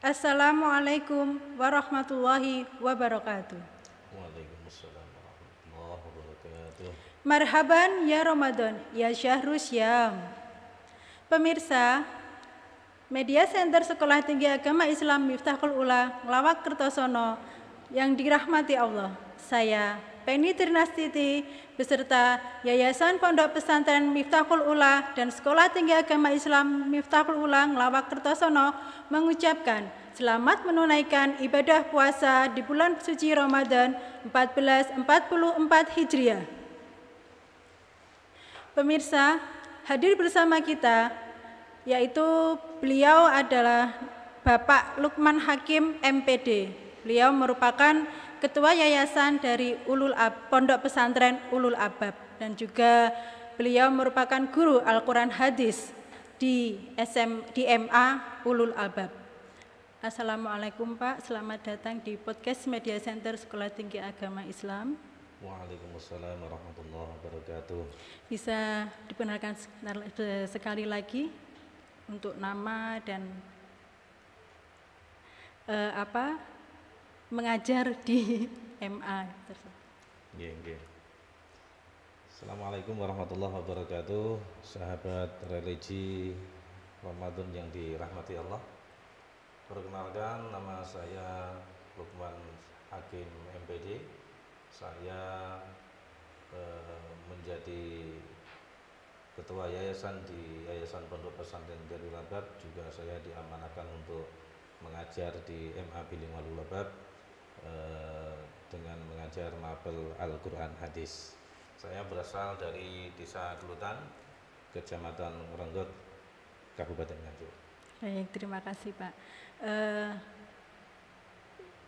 Assalamualaikum warahmatullahi wabarakatuh. Waalaikumsalam warahmatullahi wabarakatuh. Marhaban ya Ramadan, ya Syahrul Syam. Pemirsa, Media Center Sekolah Tinggi Agama Islam Miftahul Ula, Nglawak Kertosono, yang dirahmati Allah. Saya, Penny Trinastiti, beserta Yayasan Pondok Pesantren Miftahul Ula dan Sekolah Tinggi Agama Islam Miftahul Ula, Nglawak Kertosono, mengucapkan selamat menunaikan ibadah puasa di bulan suci Ramadan 1444 Hijriah. Pemirsa, hadir bersama kita, yaitu beliau adalah Bapak Lukman Hakim MPD. Beliau merupakan Ketua Yayasan dari Pondok Pesantren Ulul Albab dan juga beliau merupakan guru Al-Quran Hadis di MA Ulul Albab. Assalamualaikum Pak, selamat datang di podcast Media Center Sekolah Tinggi Agama Islam. Waalaikumsalam warahmatullahi wabarakatuh. Bisa diperkenalkan sekali lagi untuk nama dan mengajar di MA tersebut. Nggih. Assalamualaikum warahmatullahi wabarakatuh. Sahabat religi Ramadan yang dirahmati Allah. Perkenalkan, nama saya Lukman Hakim MPD. Saya menjadi Ketua Yayasan di Yayasan Pondok Pesantren Darul Albab. Juga saya diamanahkan untuk mengajar di MA Bilingual Ulul Albab dengan mengajar mapel Al-Quran Hadis. Saya berasal dari Desa Kelutan, Kecamatan Renggot, Kabupaten Nganjuk. Baik, terima kasih Pak.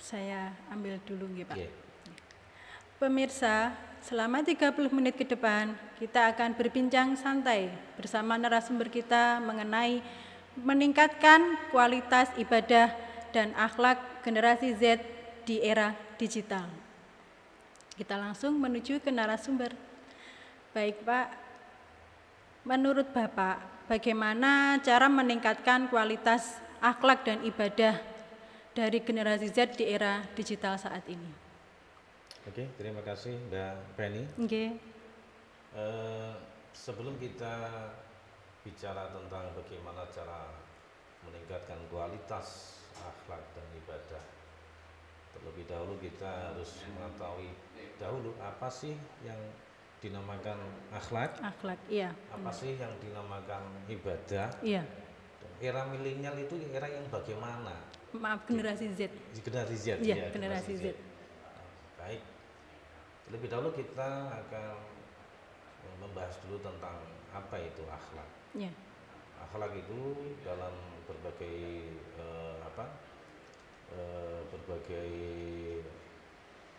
Saya ambil dulu nggih Pak. Yeah. Pemirsa, selama 30 menit ke depan kita akan berbincang santai bersama narasumber kita mengenai meningkatkan kualitas ibadah dan akhlak generasi Z di era digital. Kita langsung menuju ke narasumber. Baik Pak, menurut Bapak, bagaimana cara meningkatkan kualitas akhlak dan ibadah dari generasi Z di era digital saat ini? Oke, terima kasih Mbak Penny. Okay. Sebelum kita bicara tentang bagaimana cara meningkatkan kualitas akhlak dan ibadah, terlebih dahulu kita harus mengetahui dahulu apa sih yang dinamakan akhlak. Akhlak, iya. Apa sih yang dinamakan ibadah? Iya. Era milenial itu era yang bagaimana? Maaf, generasi Z. Generasi Z. Iya, Ya, generasi Z. Baik. Lebih dahulu kita akan membahas dulu tentang apa itu akhlak. Ya. Akhlak itu dalam berbagai berbagai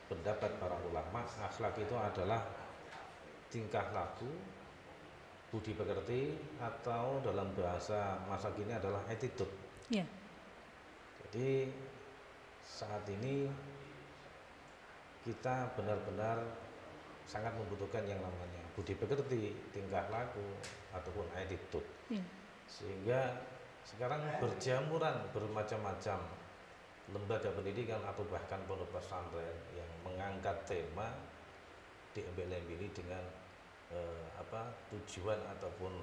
pendapat para ulama, akhlak itu adalah tingkah laku, budi pekerti, atau dalam bahasa masa kini adalah attitude. Ya. Jadi saat ini kita benar-benar sangat membutuhkan yang namanya budi pekerti, tingkah laku, ataupun attitude. Ya. Sehingga sekarang berjamuran bermacam-macam lembaga pendidikan atau bahkan pondok pesantren yang mengangkat tema diambil-ambil dengan tujuan ataupun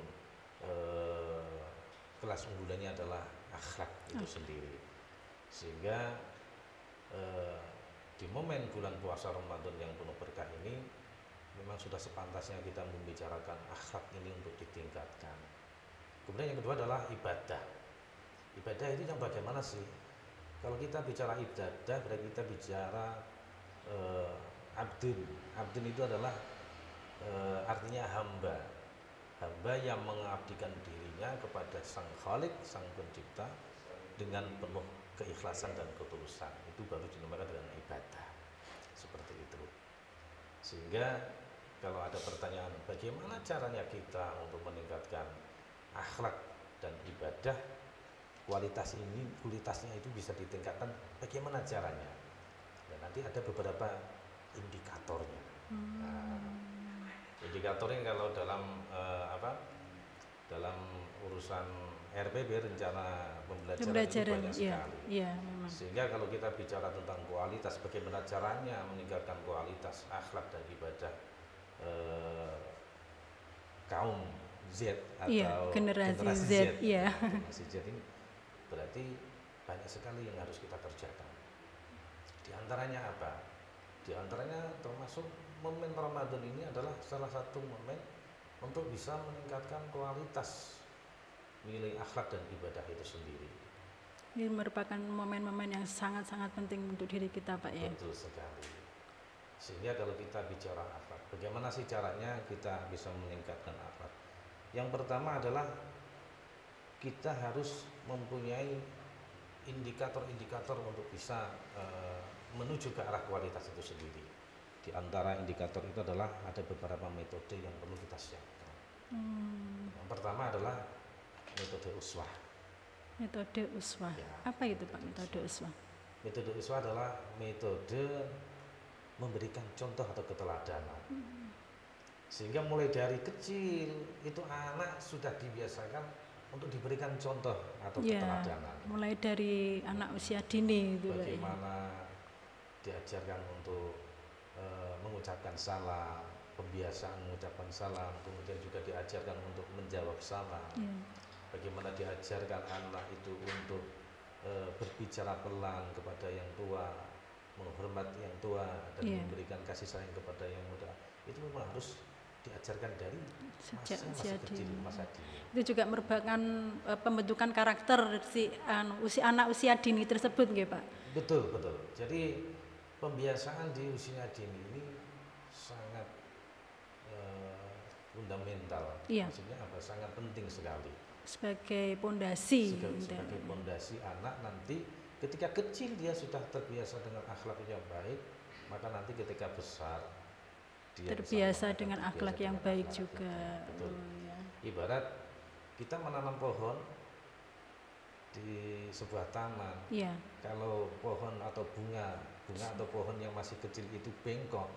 kelas unggulannya adalah akhlak itu sendiri. Sehingga di momen bulan puasa Ramadan yang penuh berkah ini memang sudah sepantasnya kita membicarakan akhlak ini untuk ditingkatkan. Kemudian yang kedua adalah ibadah. Ibadah itu yang bagaimana sih? Kalau kita bicara ibadah, berarti kita bicara abdun. Abdun itu adalah artinya hamba. Hamba yang mengabdikan dirinya kepada Sang Khalik, Sang Pencipta dengan penuh keikhlasan dan ketulusan. Itu baru dinamakan dengan ibadah. Seperti itu. Sehingga kalau ada pertanyaan bagaimana caranya kita untuk meningkatkan akhlak dan ibadah, kualitasnya itu bisa ditingkatkan, bagaimana caranya? Dan nanti ada beberapa indikatornya. Indikatornya kalau dalam dalam urusan RPP, rencana pembelajaran, itu Pembelajaran, banyak iya, sekali. iya memang. Sehingga kalau kita bicara tentang kualitas, bagaimana caranya meningkatkan kualitas akhlak dan ibadah kaum Z Iya, atau generasi generasi Z, Z, iya. generasi Z ini berarti banyak sekali yang harus kita kerjakan. Di antaranya apa? Di antaranya termasuk momen Ramadan ini adalah salah satu momen untuk bisa meningkatkan kualitas nilai akhlak dan ibadah itu sendiri. Ini merupakan momen-momen yang sangat-sangat penting untuk diri kita, Pak ya. Betul sekali. Sehingga kalau kita bicara akhlak, bagaimana sih caranya kita bisa meningkatkan akhlak? Yang pertama adalah kita harus mempunyai indikator-indikator untuk bisa menuju ke arah kualitas itu sendiri. Di antara indikator itu adalah ada beberapa metode yang perlu kita siapkan. Yang pertama adalah metode uswah. Metode uswah. Ya, Apa itu Pak metode uswah? Metode uswah adalah metode memberikan contoh atau keteladanan. Sehingga mulai dari kecil itu anak sudah dibiasakan untuk diberikan contoh atau keteladanan. Mulai dari anak usia dini itu, bagaimana diajarkan untuk mengucapkan salam, pembiasaan mengucapkan salam, kemudian juga diajarkan untuk menjawab salam. Bagaimana diajarkan anak itu untuk berbicara pelan kepada yang tua, menghormati yang tua, dan memberikan kasih sayang kepada yang muda. Itu memang harus diajarkan dari sejak masa kecil, masa dini. Itu juga merupakan pembentukan karakter si anak usia dini tersebut, nggih Pak? Betul, betul. Jadi pembiasaan di usia dini ini sangat fundamental. Maksudnya apa? Sangat penting sekali. Sebagai pondasi. Sebagai pondasi anak nanti ketika kecil dia sudah terbiasa dengan akhlak yang baik, maka nanti ketika besar dia terbiasa dengan akhlak yang baik juga. Betul. Ibarat kita menanam pohon di sebuah taman. Kalau pohon atau bunga atau pohon yang masih kecil itu bengkok,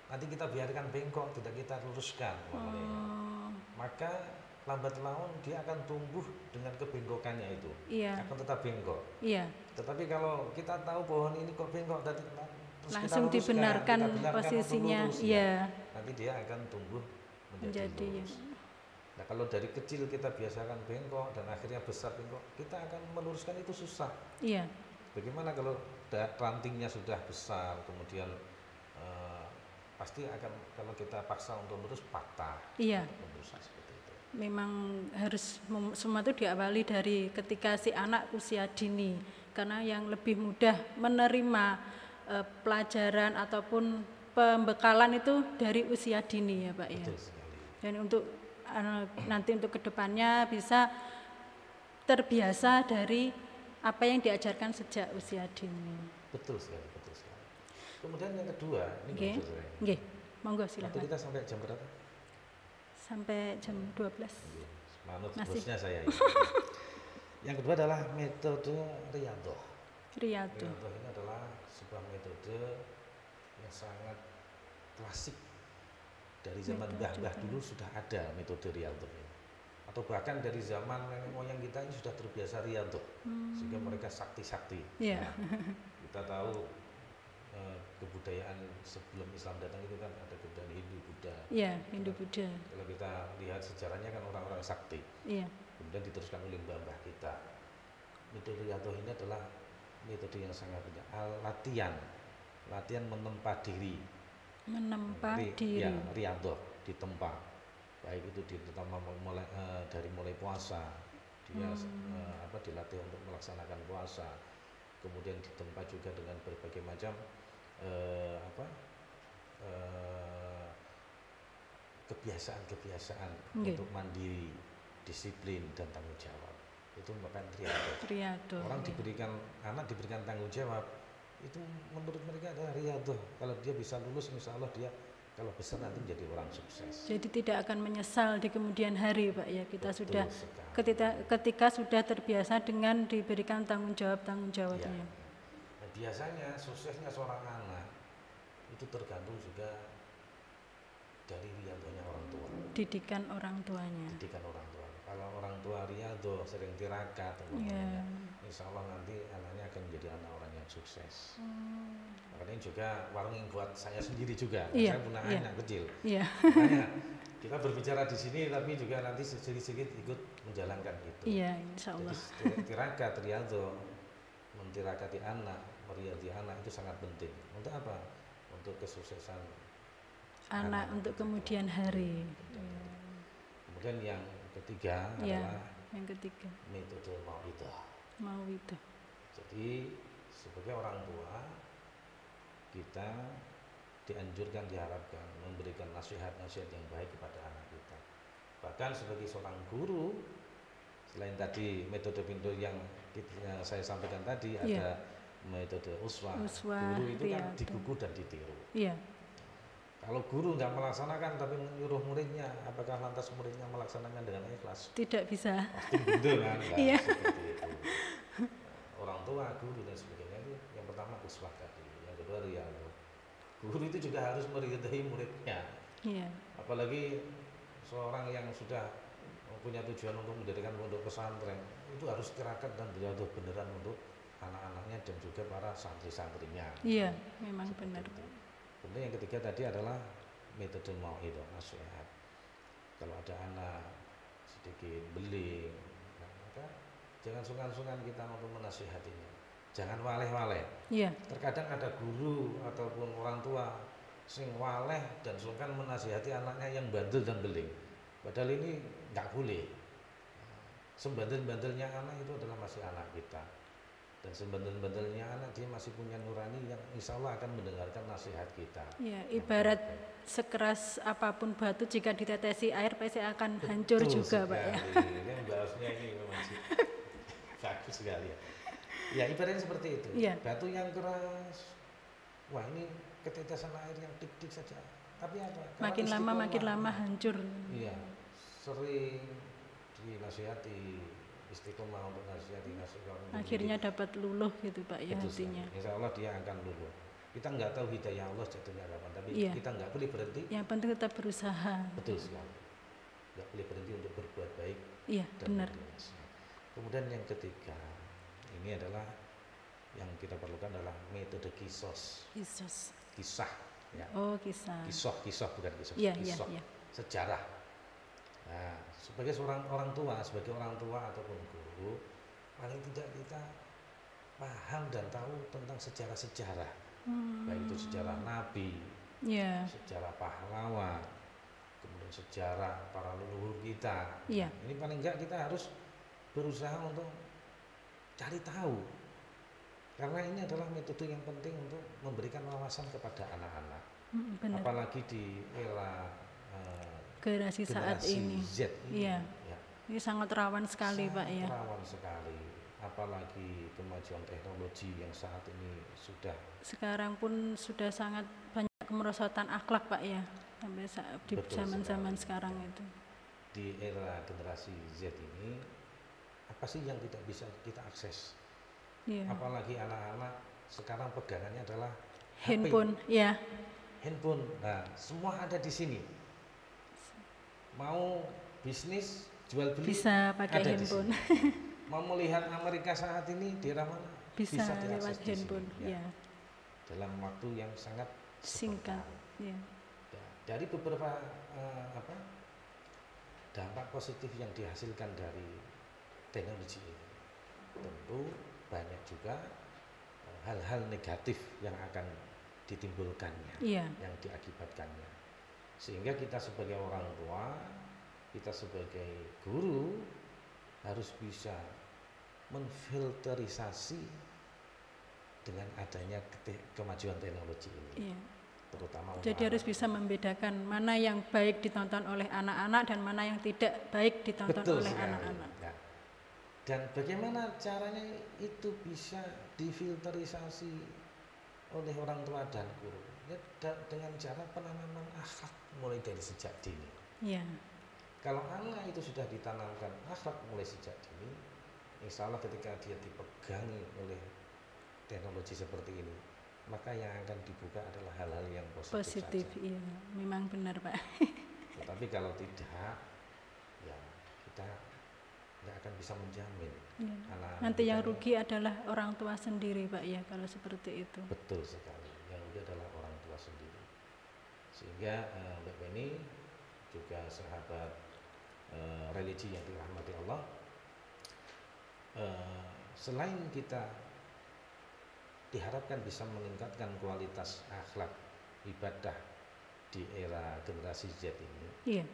nanti kita biarkan bengkok, tidak kita luruskan. Maka lambat laun dia akan tumbuh dengan kebengkokannya itu, akan tetap bengkok. Tetapi kalau kita tahu pohon ini kok bengkok, terus langsung kita dibenarkan posisinya, nanti dia akan tumbuh menjadi lurus. Nah, kalau dari kecil kita biasakan bengkok dan akhirnya besar bengkok, kita akan meluruskan itu susah. Bagaimana kalau rantingnya sudah besar, kemudian pasti akan kalau kita paksa untuk lurus patah. Seperti itu. Memang harus semua itu diawali dari ketika si anak usia dini, karena yang lebih mudah menerima pelajaran ataupun pembekalan itu dari usia dini ya Pak ya. Betul sekali. Dan untuk nanti untuk kedepannya bisa terbiasa dari apa yang diajarkan sejak usia dini. Betul sekali, betul sekali. Kemudian yang kedua, ini nggih, monggo silakan. Waktu kita sampai jam berapa? Sampai jam 12. Manut bosnya saya ini. Yang kedua adalah metode riyadhah. Riyadhah ini adalah sebuah metode yang sangat klasik. Dari zaman mbah-mbah dulu sudah ada metode riyadhah ini. Atau bahkan dari zaman nenek moyang kita ini sudah terbiasa riyadhah. Sehingga mereka sakti-sakti. Nah, kita tahu kebudayaan sebelum Islam datang itu kan ada kebudayaan Hindu Buddha. Hindu Buddha. Kalau kita lihat sejarahnya kan orang-orang sakti. Kemudian diteruskan oleh mbah-mbah kita. Metode riyadhah ini adalah metode yang sangat banyak. Latihan menempa diri. Riyadhah ditempa. Baik itu dari mulai puasa, dia dilatih untuk melaksanakan puasa. Kemudian ditempa juga dengan berbagai macam kebiasaan-kebiasaan untuk mandiri, disiplin dan tanggung jawab. Itu merupakan riyadhah. Anak diberikan tanggung jawab, itu menurut mereka adalah riyadhah. Kalau dia bisa lulus, insya Allah dia kalau besar nanti menjadi orang sukses. Jadi tidak akan menyesal di kemudian hari Pak ya. Kita sudah ketika sudah terbiasa dengan diberikan tanggung jawabnya. Nah, biasanya suksesnya seorang anak itu tergantung juga dari riyadhahnya orang tua. Didikan orang tuanya. Kalau orang tua riyadho, sering tirakat, Iya. insya Allah nanti anaknya akan menjadi anak orang yang sukses. Makanya ini juga warning buat saya sendiri juga. Iya, Saya punya iya. anak kecil. Iya. Makanya kita berbicara di sini, tapi juga nanti sedikit-sedikit ikut menjalankan itu. Iya, insya Allah. Jadi tirakat, riyadho, mentirakati anak, meriyadi anak itu sangat penting. Untuk apa? Untuk kesuksesan Anak untuk kemudian hari. Kemudian yang ketiga Iya, adalah yang ketiga. metode mau'idah. Mau itu. Jadi sebagai orang tua kita dianjurkan, diharapkan memberikan nasihat-nasihat yang baik kepada anak kita. Bahkan sebagai seorang guru, selain tadi metode-metode yang saya sampaikan tadi, Iya. ada metode uswah. Uswah, Guru itu kan riyadhah. digugu dan ditiru. Iya. Kalau guru nggak melaksanakan tapi menyuruh muridnya, apakah lantas muridnya melaksanakan dengan ikhlas? Tidak bisa. Pasti betul kan? Nggak Iya. seperti itu. Orang tua, guru dan sebagainya itu yang pertama uswah tadi, yang kedua riyadhah. Guru itu juga harus meridai muridnya. Iya. Apalagi seorang yang sudah punya tujuan untuk mendirikan pondok pesantren, itu harus tirakat dan riyadhah beneran untuk anak-anaknya dan juga para santri-santrinya. Iya, memang benar. Itu. Kemudian yang ketiga tadi adalah metode mau'idah, nasihat. Kalau ada anak sedikit beling, nah, maka jangan sungkan-sungkan kita untuk menasihatinya. Jangan waleh-waleh. Iya. Terkadang ada guru ataupun orang tua sing waleh dan sungkan menasihati anaknya yang bandel dan beling. Padahal ini nggak boleh. Sebandel-bandelnya anak itu adalah masih anak kita. Dan sebandel-bandelnya anak dia masih punya nurani yang insya Allah akan mendengarkan nasihat kita. Ya, ibarat sekeras apapun batu jika ditetesi air pasti akan hancur juga, Pak ya. Yang bahasnya ini memang bagus sekali ya. Ya ibaratnya seperti itu. Iya. Batu yang keras, wah ini ketetesan air yang dik-dik saja. Tapi apa? Kalau Makin lama makin lama hancur. Iya, sering dinasihati, istiqomah untuk nasihati. Akhirnya dapat luluh gitu Pak ya Betul hatinya. sekali. Insya Allah dia akan luluh. Kita nggak tahu hidayah Allah jatuhnya kapan, tapi Iya. kita nggak boleh berhenti. Yang penting tetap berusaha. Betul sekali. Nggak boleh berhenti untuk berbuat baik. Iya, Dan benar. bernasihat. Kemudian yang ketiga, ini adalah yang kita perlukan adalah metode kisos, Yesus. kisah. Ya. Oh, kisah. Kisah bukan kisos, Iya, iya, kisah, iya. sejarah. Nah, sebagai seorang orang tua ataupun guru, paling tidak kita paham dan tahu tentang sejarah-sejarah, baik itu sejarah nabi, Iya. sejarah pahlawan, kemudian sejarah para leluhur kita. Iya. Ini paling enggak kita harus berusaha untuk cari tahu, karena ini adalah metode yang penting untuk memberikan wawasan kepada anak-anak. Benar. Apalagi di era Generasi saat generasi ini. Z ini, Iya. ya, Ini sangat rawan sekali Pak ya. sangat rawan sekali. Apalagi kemajuan teknologi yang saat ini sudah Sekarang pun sudah sangat banyak kemerosotan akhlak Pak ya. Sampai di Betul zaman-zaman sekali. sekarang itu. di era generasi Z ini, apa sih yang tidak bisa kita akses? Iya. Apalagi anak-anak sekarang pegangannya adalah Handphone, ya. handphone. Nah, semua ada di sini. Mau bisnis, jual beli Bisa pakai ada di handphone. sini. Mau melihat Amerika saat ini di era mana? Bisa diakses lewat di handphone, sini, ya. dalam waktu yang sangat Singkat, sebentar. ya. Dari beberapa dampak positif yang dihasilkan dari teknologi ini, tentu banyak juga hal-hal negatif yang akan ditimbulkannya, Iya. yang diakibatkannya. Sehingga kita sebagai orang tua, kita sebagai guru harus bisa menfilterisasi dengan adanya kemajuan teknologi ini. Iya. Terutama untuk Jadi harus bisa membedakan mana yang baik ditonton oleh anak-anak dan mana yang tidak baik ditonton Betul oleh sekali. anak-anak. Ya. Dan bagaimana caranya itu bisa difilterisasi oleh orang tua dan guru? Ya, dengan cara penanaman akhlak mulai dari sejak dini. Iya. Kalau anak itu sudah ditanamkan akhlak mulai sejak dini, insya Allah ketika dia dipegangi oleh teknologi seperti ini, maka yang akan dibuka adalah hal-hal yang positif saja. Iya. Memang benar Pak. Tetapi kalau tidak, ya kita nggak akan bisa menjamin Ya. anak Nanti yang kita ini. rugi adalah orang tua sendiri, Pak ya, kalau seperti itu. Betul sekali, yang rugi adalah orang tua sendiri. Sehingga Mbak Beni juga sahabat religi yang dirahmati Allah, selain kita diharapkan bisa meningkatkan kualitas akhlak ibadah di era generasi Z ini, Iya.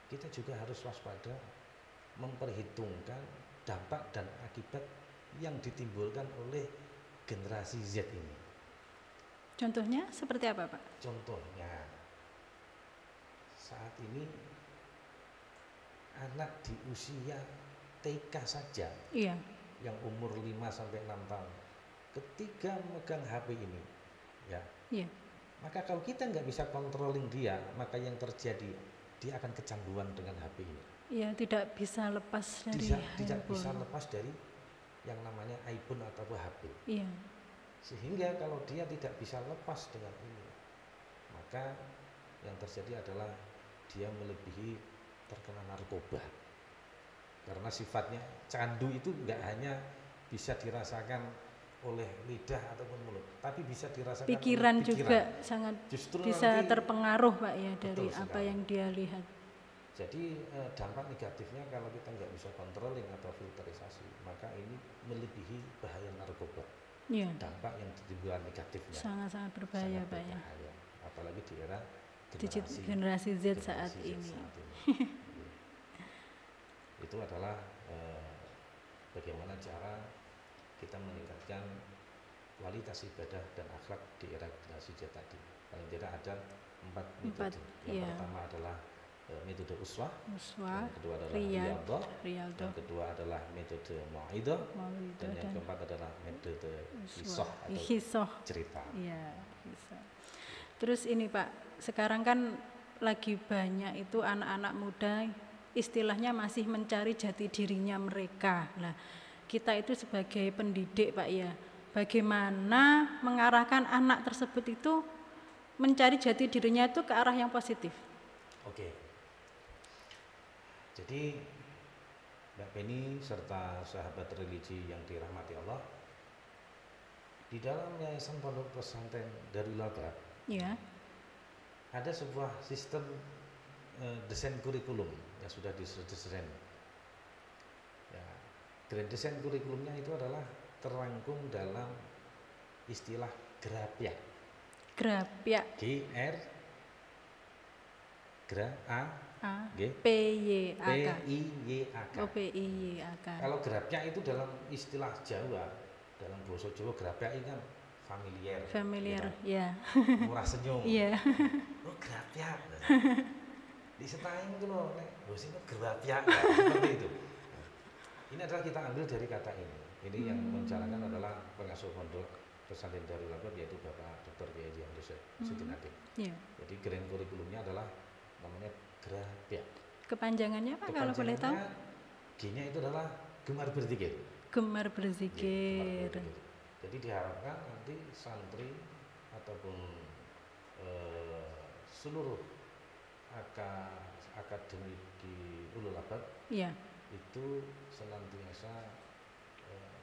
kita juga harus waspada memperhitungkan dampak dan akibat yang ditimbulkan oleh generasi Z ini. Contohnya seperti apa, Pak? Contohnya, saat ini anak di usia TK saja Iya. yang umur 5 sampai 6 tahun ketika megang HP ini, ya, Iya. maka kalau kita nggak bisa controlling dia, maka yang terjadi dia akan kecanduan dengan HP ini. Iya, tidak bisa lepas dari Tidak handphone. bisa lepas dari yang namanya iPhone atau HP. Iya. Sehingga kalau dia tidak bisa lepas dengan ini, maka yang terjadi adalah dia melebihi terkena narkoba. Karena sifatnya candu itu nggak hanya bisa dirasakan oleh lidah ataupun mulut, tapi bisa dirasakan Pikiran oleh juga sangat Justru bisa nanti, terpengaruh, Pak ya, dari betul apa sekali. yang dia lihat. Jadi dampak negatifnya kalau kita nggak bisa controlling atau filterisasi, maka ini melebihi bahaya narkoba. Iya. Dampak yang ditimbulkan negatifnya Sangat-sangat berbahaya, sangat Pak ya. berbahaya. Apalagi di era Generasi Z saat Z ini. saat ini. Itu adalah bagaimana cara kita meningkatkan kualitas ibadah dan akhlak di era generasi Z tadi. Paling tidak ada 4 metode. Yang iya. pertama adalah metode uswah, Uswah, yang kedua adalah Riyadhah, yang kedua adalah metode mau'idah, dan yang dan keempat adalah metode Uswah, kisah atau Hisah. cerita. Iya, bisa. Terus ini Pak, sekarang kan lagi banyak itu anak-anak muda istilahnya masih mencari jati dirinya mereka. Nah, kita itu sebagai pendidik Pak ya, bagaimana mengarahkan anak tersebut itu mencari jati dirinya itu ke arah yang positif? Oke. Jadi Mbak Beni serta sahabat religi yang dirahmati Allah, di dalam Yayasan Pondok Pesantren Darul Aqa Ya. ada sebuah sistem desain kurikulum yang sudah didesain. Ya, grand desain kurikulumnya itu adalah terangkum dalam istilah GRAPYAK. Grapyak. P-I-Y-A-K. P-I-Y-A-K. Kalau grapyak itu dalam istilah Jawa, dalam bahasa Jawa grapyak ini kan familiar, ya. murah senyum. Iya. Oh grapyak, di setahun itu loh, bahasa itu grapyak, seperti itu. Ini adalah kita ambil dari kata ini. Ini yang menjalankan adalah pengasuh pondok pesantren Darul Aqa, yaitu Bapak Dr. Kiai Haji Hamdi Sidin Hatim. Iya. Jadi grand kurikulumnya adalah namanya grapyak. Kepanjangannya Pak kalau boleh tahu? G-nya itu adalah gemar berzikir. Gemar berzikir. Jadi diharapkan nanti santri ataupun seluruh akademik di Ulul Albab Iya. itu senantiasa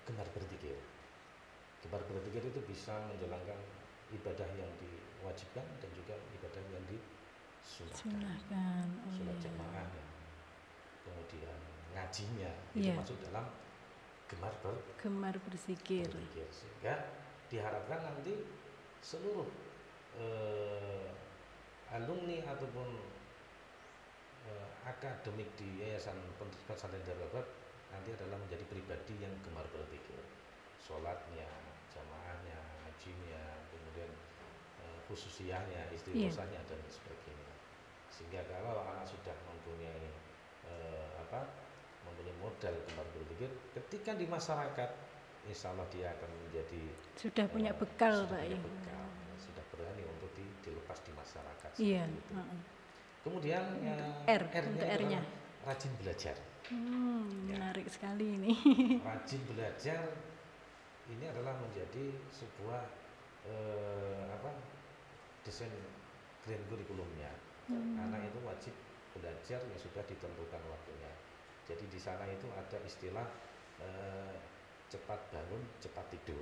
gemar berzikir. Gemar berzikir itu bisa menjalankan ibadah yang diwajibkan dan juga ibadah yang disunahkan. Sholat jamaah, kemudian ngajinya itu masuk dalam gemar berzikir. Sehingga diharapkan nanti seluruh alumni ataupun akademik di Yayasan Pesantren Darul Aqa nanti adalah menjadi pribadi yang gemar berzikir. Sholatnya, jamaahnya, ngajinya, kemudian khususiyahnya, istighosahnya dan sebagainya. Sehingga kalau anak sudah mempunyai mempunyai modal gemar berzikir, ketika di masyarakat, insya Allah dia akan menjadi sudah punya bekal, Pak ya. Sudah berani untuk dilepas di masyarakat. Iya. Kemudian R-nya rajin belajar. Menarik sekali ini. Rajin belajar ini adalah menjadi sebuah desain grand kurikulumnya. Anak itu wajib belajar yang sudah ditentukan waktunya. Jadi di sana itu ada istilah cepat bangun, cepat tidur.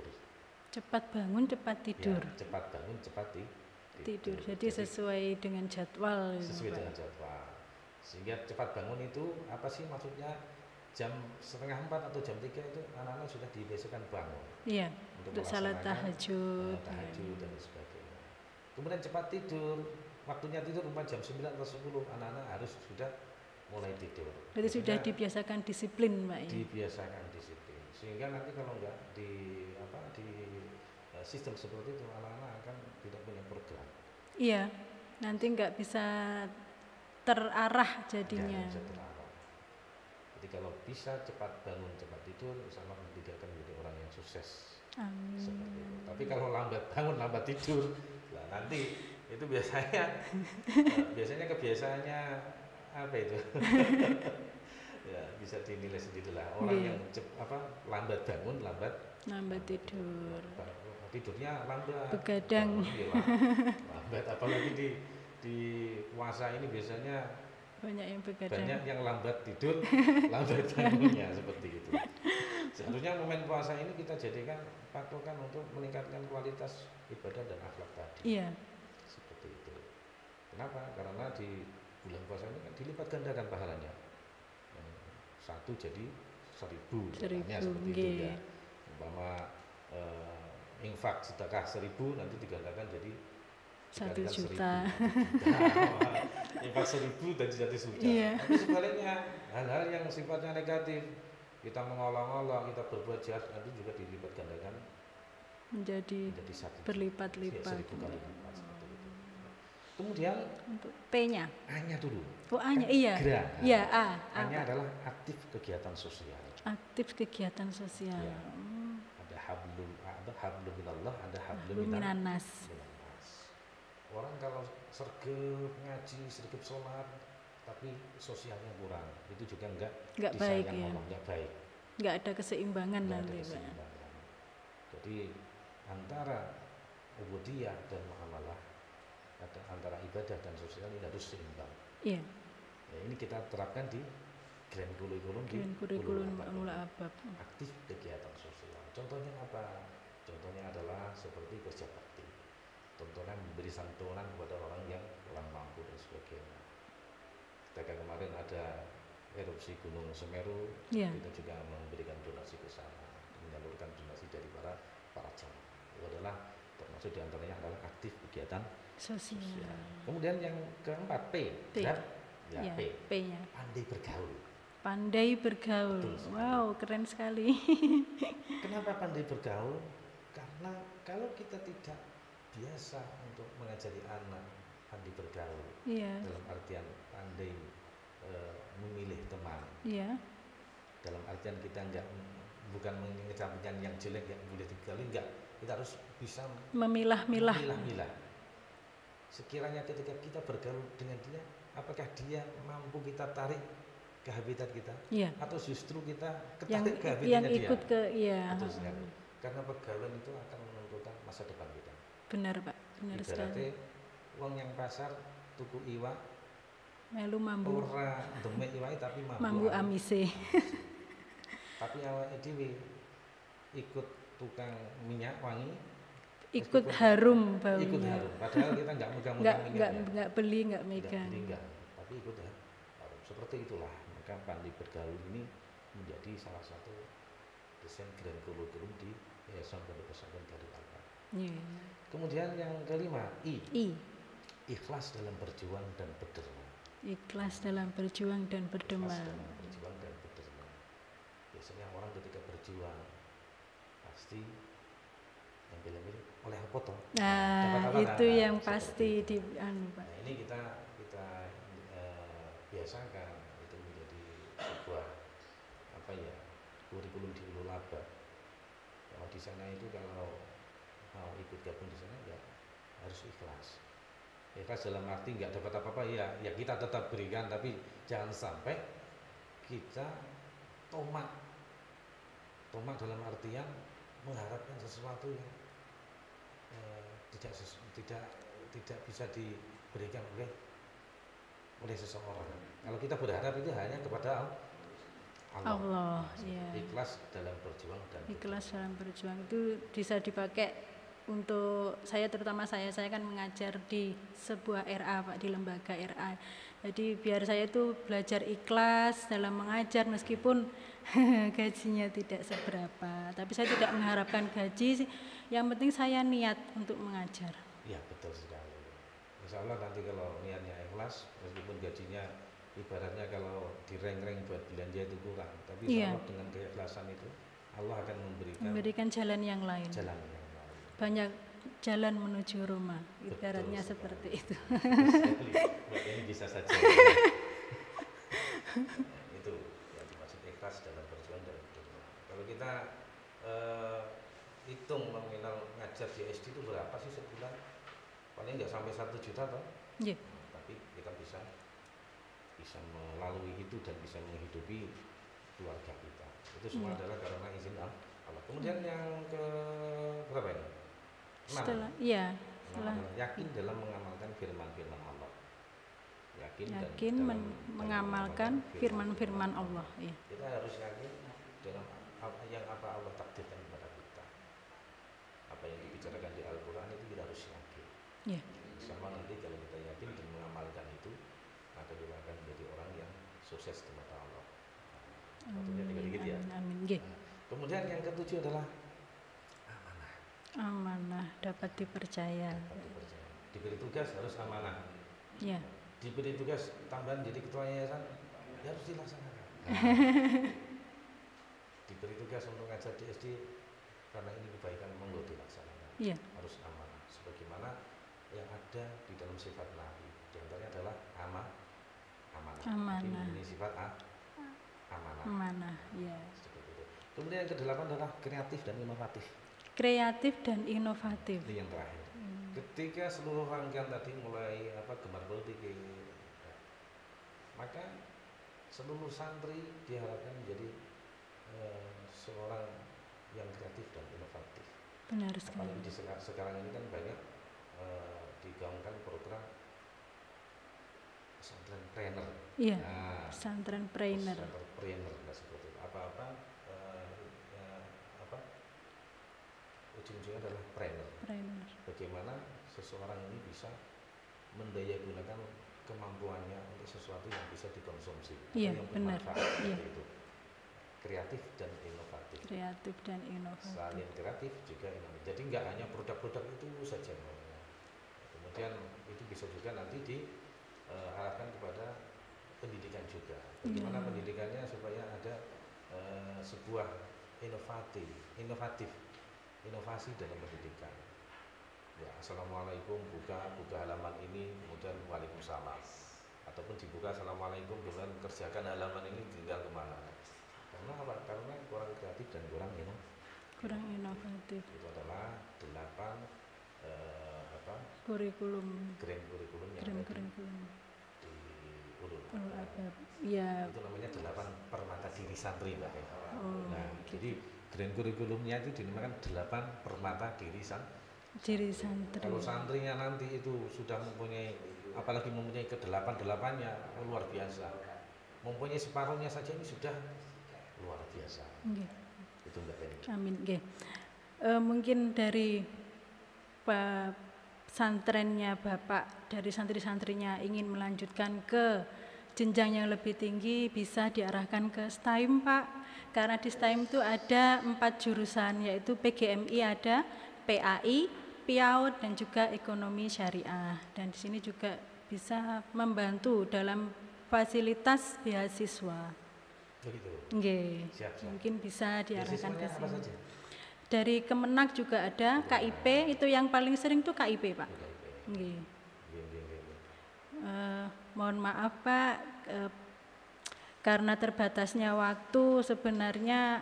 Cepat bangun, cepat tidur. Ya, cepat bangun, cepat tidur. Jadi sesuai dengan jadwal. Sesuai dengan jadwal. Sehingga cepat bangun itu apa sih maksudnya? Jam 3:30 atau jam 3 itu anak-anak sudah dibiasakan bangun. Iya. Untuk salat tahajud. Tahajud dan sebagainya. Kemudian cepat tidur. Waktunya tidur 4 jam 9 atau 10 anak-anak harus sudah mulai tidur. Berarti sudah dibiasakan disiplin, Mbak ya. Dibiasakan disiplin. Sehingga nanti kalau enggak di sistem seperti itu anak-anak akan tidak punya program. Iya. Nanti enggak bisa terarah jadinya. Ya, bisa terarah. Jadi kalau bisa cepat bangun, cepat tidur, insya Allah nanti dia akan menjadi orang yang sukses. Amin. Seperti itu. Tapi kalau lambat bangun, lambat tidur, nah nanti itu biasanya kebiasaannya apa itu? Ya bisa dinilai sendirilah. Orang yang lambat bangun, lambat tidur. Tidurnya lambat. Begadang. Lambat, apalagi di puasa ini biasanya banyak yang begadang. Banyak yang lambat tidur, lambat bangunnya seperti itu. Seharusnya momen puasa ini kita jadikan patokan untuk meningkatkan kualitas ibadah dan akhlak tadi. Iya. Seperti itu. Kenapa? Karena di bulan puasa ini kan dilipat gandakan pahalanya. Satu jadi 1.000. Seperti itu ya. Umpama infak sedekah 1.000 nanti digandakan jadi 1 juta. Infak 1.000 dan jadi sudah. Iya. Tapi sebaliknya hal-hal yang sifatnya negatif kita mengolok-olok, kita berbuat jahat nanti juga dilipat gandakan menjadi berlipat-lipat. 1.000 kali lipat seperti itu. Kemudian untuk P-nya. A-nya dulu. Oh, A-nya iya. Gerak. Iya, A-nya adalah aktif kegiatan sosial. Aktif kegiatan sosial. Ya. Ada hablum minallah, ada hablum minannas. Orang kalau sergap ngaji, sergap sholat, tapi sosialnya kurang, itu juga enggak baik ya. Enggak baik. Enggak ada keseimbangan nanti, Pak. Jadi antara ubudiyah dan muamalah, antara ibadah dan sosial ini harus seimbang. Iya. Ya, ini kita terapkan di Grand Kurikulum Ulul Albab. Aktif kegiatan sosial. Contohnya apa? Contohnya adalah seperti kerja bakti. Contohnya memberi santunan kepada orang yang kurang mampu dan sebagainya. Ketika kemarin ada erupsi Gunung Semeru, kita juga memberikan donasi ke sana, menyalurkan donasi dari para jamaah. Itu adalah termasuk diantaranya adalah aktif kegiatan sosial. Kemudian yang keempat P. P-nya. Pandai bergaul. Pandai bergaul. Wow, keren sekali. Kenapa pandai bergaul? Karena kalau kita tidak biasa untuk mengajari anak pandai bergaul, dalam artian pandai memilih teman, dalam artian kita bukan mengecampingkan yang jelek yang boleh digali, kita harus bisa memilah-milah. Sekiranya ketika kita bergaul dengan dia, apakah dia mampu kita tarik ke habitat kita, atau justru kita ketarik ke habitatnya dia? Karena pergaulan itu akan menentukan masa depan kita. Benar, Pak. Benar sekali. Wong yang pasar tuku iwak melu mambu. Ora demek iwake tapi mambu amise. Tapi awake dhewe ikut tukang minyak wangi, ikut harum baunya. Ikut harum. Padahal kita enggak megang-megang minyak. Enggak beli, enggak megang. Tapi ikut harum. Seperti itulah. Maka pandai bergaul ini menjadi salah satu desain Grand Kurikulum di Yayasan Pondok Pesantren Darul Albab. Kemudian yang kelima I. Ikhlas dalam berjuang dan berderma. Ikhlas dalam berjuang dan berderma. Biasanya orang ketika berjuang pasti yang pilih-pilih oleh apa toh? Nah, itu yang pasti di Pak. Nah, ini kita biasakan itu menjadi sebuah kurikulum di Ulul Albab. Kalau di sana itu kalau mau ikut gabung di sana ya harus ikhlas. Ikhlas dalam arti nggak dapat apa-apa ya kita tetap berikan, tapi jangan sampai kita tomak dalam artian mengharapkan sesuatu yang tidak bisa diberikan oleh seseorang. Kalau kita berharap itu hanya kepada Allah, Nah, ya. ikhlas dalam berjuang dan Ikhlas dalam berjuang itu bisa dipakai untuk saya, terutama saya kan mengajar di sebuah RA Pak, di lembaga RA. Jadi biar saya itu belajar ikhlas dalam mengajar meskipun gajinya tidak seberapa. Tapi saya tidak mengharapkan gaji, yang penting saya niat untuk mengajar. iya betul sekali. Insya Allah nanti kalau niatnya ikhlas, meskipun gajinya ibaratnya kalau direng-reng buat belanja itu kurang, tapi insya Iya. Allah dengan keikhlasan itu Allah akan Memberikan jalan yang lain. jalan yang lain. Banyak jalan menuju Roma, ibaratnya Betul seperti sekali. itu. Buat ini bisa saja. Itu yang dimaksud ikhlas dalam berjuang dan berdoa. Kalau kita hitung nominal ngajar di SD itu berapa sih sebulan? Paling nggak sampai 1 juta toh. Iya. Tapi kita bisa melalui itu dan bisa menghidupi keluarga kita. Itu semua adalah karena izin Allah. Kemudian yang ke berapa ini? 6. Setelah, iya. Setelah yakin dalam mengamalkan firman-firman Allah. Yakin mengamalkan firman-firman Allah. Iya. Kita harus yakin dalam apa Allah takdirkan kepada kita. Apa yang dibicarakan di Al-Quran itu kita harus yakin. Iya. Sama nanti kalau kita yakin dan mengamalkan itu, maka kita akan menjadi orang yang sukses di mata Allah. Maksudnya dikit-dikit ya. Amin. Kemudian yang ketujuh adalah Amanah dapat dipercaya. Diberi tugas harus amanah. Ya. Diberi tugas tambahan jadi ketua yayasan, ya harus dilaksanakan. Diberi tugas untuk ngajar di SD karena ini kebaikan, monggo dilaksanakan. Iya. Harus amanah sebagaimana yang ada di dalam sifat Nabi. Di antaranya adalah amanah. Amanah. Ini sifat amanah. Amanah, ya. Kemudian yang ke-8 adalah kreatif dan inovatif. Kreatif dan inovatif. Ini yang terakhir. Ketika seluruh rangkaian tadi mulai gemar berpikir, maka seluruh santri diharapkan menjadi seorang yang kreatif dan inovatif. Benar sekali. Apalagi sekarang ini kan banyak digaungkan program pesantrenpreneur. Iya. Pesantrenpreneur. Pesantrenpreneur, nah seperti itu. Apa-apa ujung-ujungnya adalah trainer. Bagaimana seseorang ini bisa mendayagunakan kemampuannya untuk sesuatu yang bisa dikonsumsi, iya, yang benar. Iya. Itu kreatif dan inovatif. Kreatif dan inovatif. Selain kreatif juga inovatif. Jadi nggak hanya produk-produk itu saja. Kemudian itu bisa juga nanti diarahkan kepada pendidikan juga. Bagaimana pendidikannya supaya ada sebuah inovasi dalam pendidikan. Ya, assalamualaikum, buka halaman ini, kemudian waalaikumsalam. Ataupun dibuka assalamualaikum, kemudian kerjakan halaman ini, tinggal kemana? Karena apa? Karena kurang kreatif dan kurang inovatif. Itu adalah 8 kurikulum. Grand kurikulum yang ada di Ulul Albab. Iya. Itu namanya 8 permata diri santri, Mbak. Nah, jadi grand kurikulumnya itu dinamakan 8 permata diri santri. Kalau santrinya nanti itu sudah mempunyai, apalagi mempunyai ke-8-8-nya, luar biasa. Mempunyai separuhnya saja ini sudah luar biasa. Itu Mbak Penny. Amin. Mungkin dari pesantrennya Bapak, dari santri-santrinya ingin melanjutkan ke jenjang yang lebih tinggi, bisa diarahkan ke STIM, Pak. Karena di STIM itu ada 4 jurusan, yaitu PGMI ada, PAI, PIAUD, dan juga ekonomi syariah. Dan di sini juga bisa membantu dalam fasilitas beasiswa. Begitu. Siap. Mungkin bisa diarahkan ke apa sini. saja? Dari Kemenak juga ada, KIP, itu yang paling sering tuh KIP, Pak. Mohon maaf, Pak, karena terbatasnya waktu, sebenarnya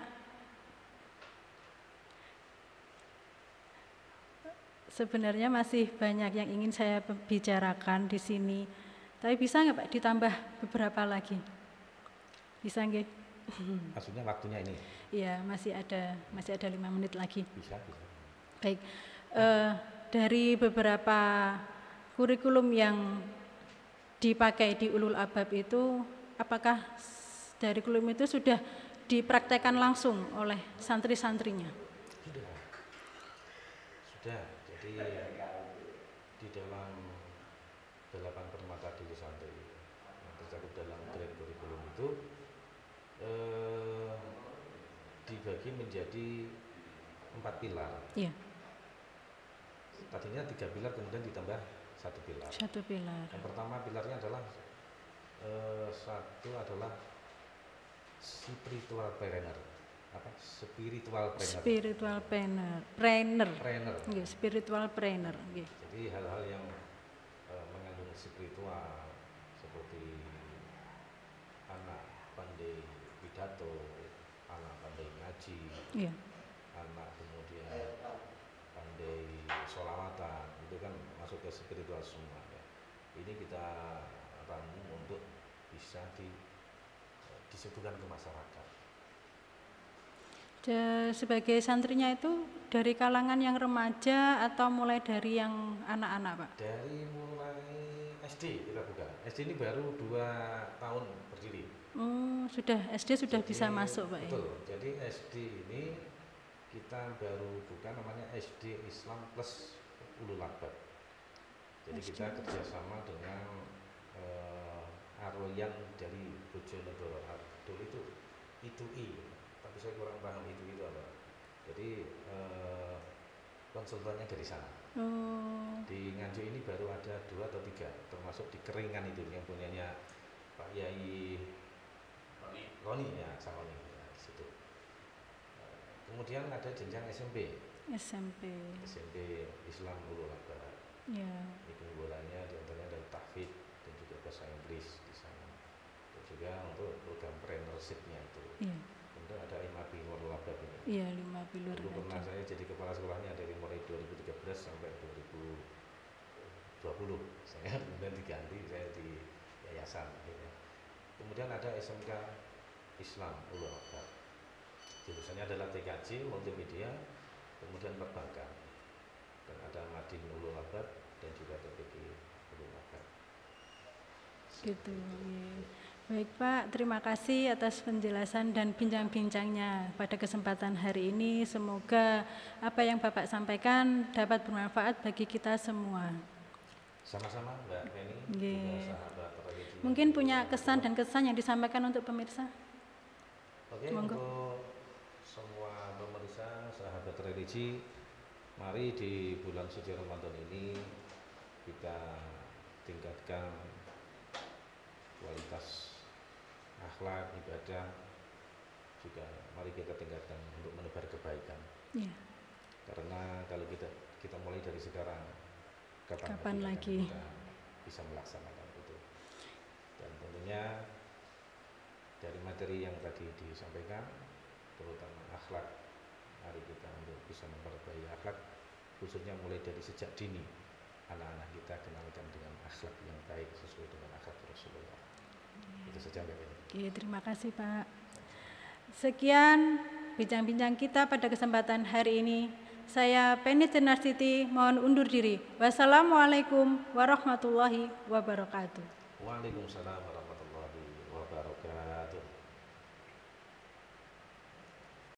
masih banyak yang ingin saya bicarakan di sini. Tapi bisa nggak, Pak, ditambah beberapa lagi? Bisa nggak? Maksudnya waktunya ini? Iya, masih ada 5 menit lagi. Bisa. Baik, dari beberapa kurikulum yang dipakai di Ulul Albab itu, apakah dari kurikulum itu sudah dipraktekkan langsung oleh santri-santrinya? Sudah. Jadi di dalam 8 permata diri santri yang tercakup dalam Grand Kurikulum itu dibagi menjadi 4 pilar. Iya. Tadinya 3 pilar, kemudian ditambah 1 pilar. 1 pilar. Yang pertama pilarnya adalah satu adalah spiritual planner. Apa? Spiritual planner. Spiritual planner. Nggih, spiritual planner. Nggih. Jadi hal-hal yang mengandung spiritual seperti anak pandai pidato, anak pandai ngaji, Iya. anak kemudian pandai sholawatan, itu kan masuk ke spiritual semua ya. Ini kita ramu untuk bisa disuguhkan ke masyarakat. Sebagai santrinya itu dari kalangan yang remaja atau mulai dari yang anak-anak, Pak? Dari mulai SD kita buka. SD ini baru 2 tahun berdiri. Sudah SD sudah Jadi, bisa masuk, Pak. Betul. Jadi SD ini kita baru buka namanya SD Islam plus Ulul Albab. Jadi kita kerjasama dengan Arroyan dari Bojonegoro. Dulu itu tapi saya kurang paham itu apa. Jadi konsultannya dari sana. Di Nganjuk ini baru ada 2 atau 3, termasuk di Keringan itu yang punyanya Pak Yai Roni ya, Saloni ya, di situ. Kemudian ada jenjang SMP Islam Ulul Albab. Ya. Itu bolanya diantaranya dari tahfidz dan juga bahasa Inggris di sana. Dan juga untuk program trainership-nya itu. Iya. Kemudian ada IMABI Ulul Albab ini. Iya, 5 pilar. Dulu pernah saya jadi kepala sekolahnya dari mulai 2013 sampai 2020. Saya kemudian diganti, saya di yayasan. Ya. Kemudian ada SMK Islam Ulul Albab. Jurusannya adalah TKJ, multimedia, kemudian perbankan. Dan ada Madin Ulul Albab dan juga TPG Ulul Albab. Gitu. Ya. Baik Pak, terima kasih atas penjelasan dan bincang-bincangnya pada kesempatan hari ini. Semoga apa yang Bapak sampaikan dapat bermanfaat bagi kita semua. Sama-sama Mbak Feni, Yeah. juga sahabat religi. Mungkin punya kesan dan kesan yang disampaikan untuk pemirsa. Oke, untuk semua pemirsa, sahabat religi, mari di bulan suci Ramadan ini kita tingkatkan kualitas akhlak, ibadah, juga mari kita tingkatkan untuk menebar kebaikan. Yeah. Karena kalau kita mulai dari sekarang, Kapan lagi kita bisa melaksanakan itu. Dan tentunya dari materi yang tadi disampaikan, terutama akhlak, mari kita untuk bisa memperbaiki akhlak, khususnya mulai dari sejak dini. Anak-anak kita kenalkan dengan akhlak yang baik sesuai dengan akhlak Rasulullah. Itu saja Mbak Feni. Oke, terima kasih Pak. Sekian bincang-bincang kita pada kesempatan hari ini. Saya Penny Cenarsiti mohon undur diri. Wassalamualaikum warahmatullahi wabarakatuh. Waalaikumsalam warahmatullahi wabarakatuh.